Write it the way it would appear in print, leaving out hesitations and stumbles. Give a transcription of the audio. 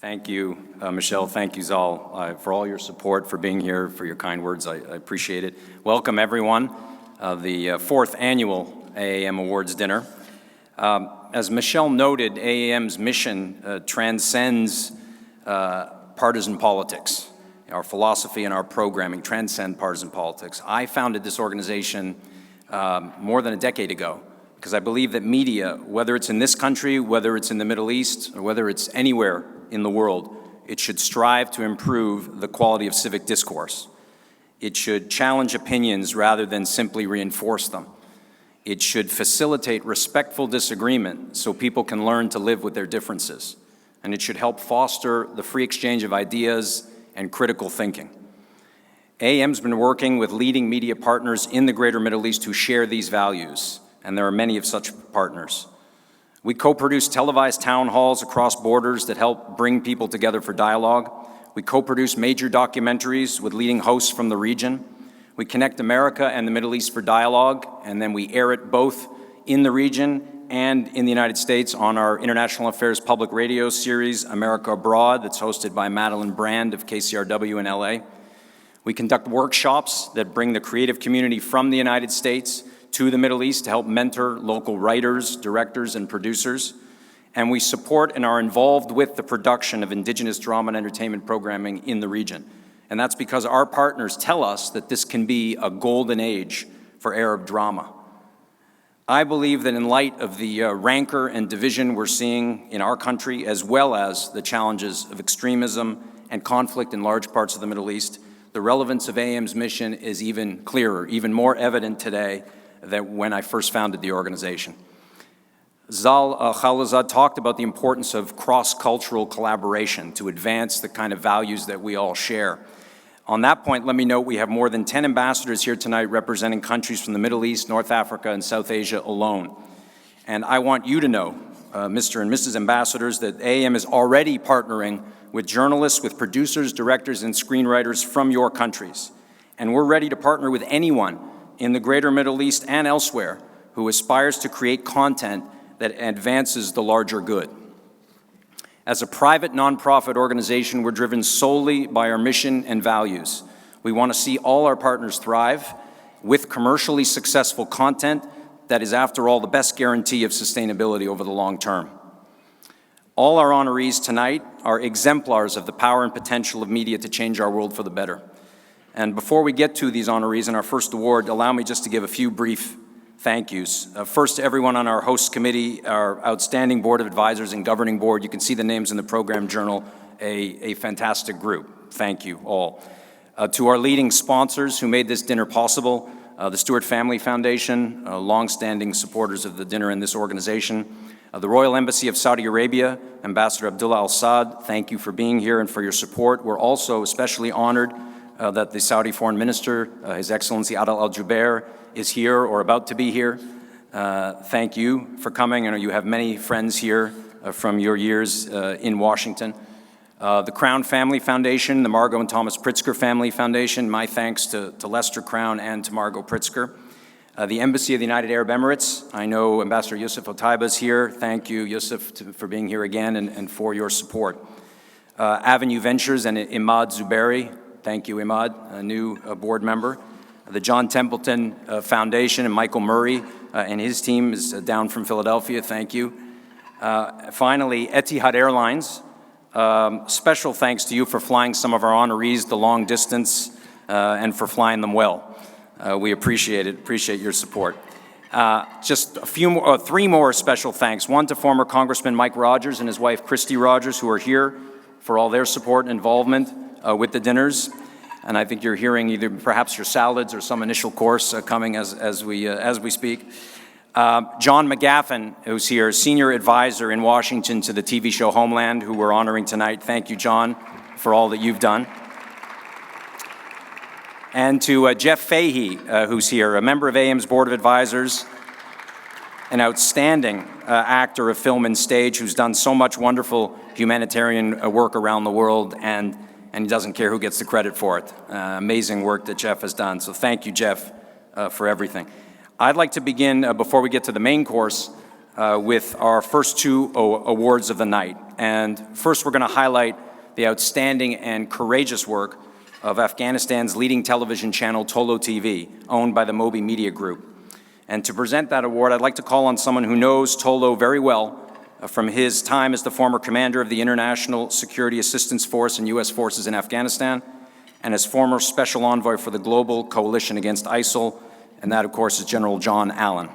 Thank you, Michelle. Thank you, Zal, for all your support, for being here, for your kind words. I appreciate it. Welcome, everyone, the fourth annual AAM Awards Dinner. As Michelle noted, AAM's mission transcends partisan politics. Our philosophy and our programming transcend partisan politics. I founded this organization more than a decade ago because I believe that media, whether it's in this country, whether it's in the Middle East, or whether it's anywhere in the world, it should strive to improve the quality of civic discourse. It should challenge opinions rather than simply reinforce them. It should facilitate respectful disagreement so people can learn to live with their differences. And it should help foster the free exchange of ideas and critical thinking. AAM's been working with leading media partners in the greater Middle East who share these values, and there are many of such partners. We co-produce televised town halls across borders that help bring people together for dialogue. We co-produce major documentaries with leading hosts from the region. We connect America and the Middle East for dialogue, and then we air it both in the region and in the United States on our International Affairs Public Radio series, America Abroad, that's hosted by Madeline Brand of KCRW in LA. We conduct workshops that bring the creative community from the United States to the Middle East to help mentor local writers, directors, and producers. And we support and are involved with the production of indigenous drama and entertainment programming in the region. And that's because our partners tell us that this can be a golden age for Arab drama. I believe that in light of the rancor and division we're seeing in our country, as well as the challenges of extremism and conflict in large parts of the Middle East, the relevance of AAM's mission is even clearer, even more evident today than when I first founded the organization. Zal Khalilzad talked about the importance of cross-cultural collaboration to advance the kind of values that we all share. On that point, let me note we have more than 10 ambassadors here tonight representing countries from the Middle East, North Africa, and South Asia alone. And I want you to know, Mr. and Mrs. Ambassadors, that AAM is already partnering with journalists, with producers, directors, and screenwriters from your countries. And we're ready to partner with anyone in the greater Middle East and elsewhere who aspires to create content that advances the larger good. As a private nonprofit organization, we're driven solely by our mission and values. We want to see all our partners thrive with commercially successful content that is, after all, the best guarantee of sustainability over the long term. All our honorees tonight are exemplars of the power and potential of media to change our world for the better. And before we get to these honorees and our first award, allow me just to give a few brief thank yous. First, to everyone on our host committee, our outstanding board of advisors and governing board. You can see the names in the program journal, a fantastic group. Thank you all. To our leading sponsors who made this dinner possible, the Stewart Family Foundation, longstanding supporters of the dinner and this organization, the Royal Embassy of Saudi Arabia, Ambassador Abdullah Al-Saad, thank you for being here and for your support. We're also especially honored that the Saudi Foreign Minister, His Excellency Adel Al-Jubeir, is here or about to be here. Thank you for coming. I know you have many friends here from your years in Washington. The Crown Family Foundation, the Margot and Thomas Pritzker Family Foundation, my thanks to Lester Crown and to Margot Pritzker. The Embassy of the United Arab Emirates, I know Ambassador Yusuf Otaiba is here. Thank you, Yusuf, for being here again and for your support. Avenue Ventures and Imad Zuberi, thank you, Imad, a new board member. The John Templeton Foundation and Michael Murray and his team is down from Philadelphia, thank you. Finally, Etihad Airlines, special thanks to you for flying some of our honorees the long distance and for flying them well. We appreciate it, appreciate your support. Just a few more, three more special thanks. One to former Congressman Mike Rogers and his wife Christy Rogers, who are here for all their support and involvement with the dinners. And I think you're hearing either perhaps your salads or some initial course coming as we speak. John McGaffin, who's here, senior advisor in Washington to the TV show Homeland, who we're honoring tonight. Thank you, John, for all that you've done. And to Jeff Fahey, who's here, a member of AAM's Board of Advisors, an outstanding actor of film and stage who's done so much wonderful humanitarian work around the world, and he doesn't care who gets the credit for it. Amazing work that Jeff has done. So thank you, Jeff, for everything. I'd like to begin, before we get to the main course, with our first two awards of the night. And first, we're going to highlight the outstanding and courageous work of Afghanistan's leading television channel, Tolo TV, owned by the Moby Media Group. And to present that award, I'd like to call on someone who knows Tolo very well from his time as the former commander of the International Security Assistance Force and U.S. forces in Afghanistan, and as former special envoy for the Global Coalition Against ISIL, and that, of course, is General John Allen.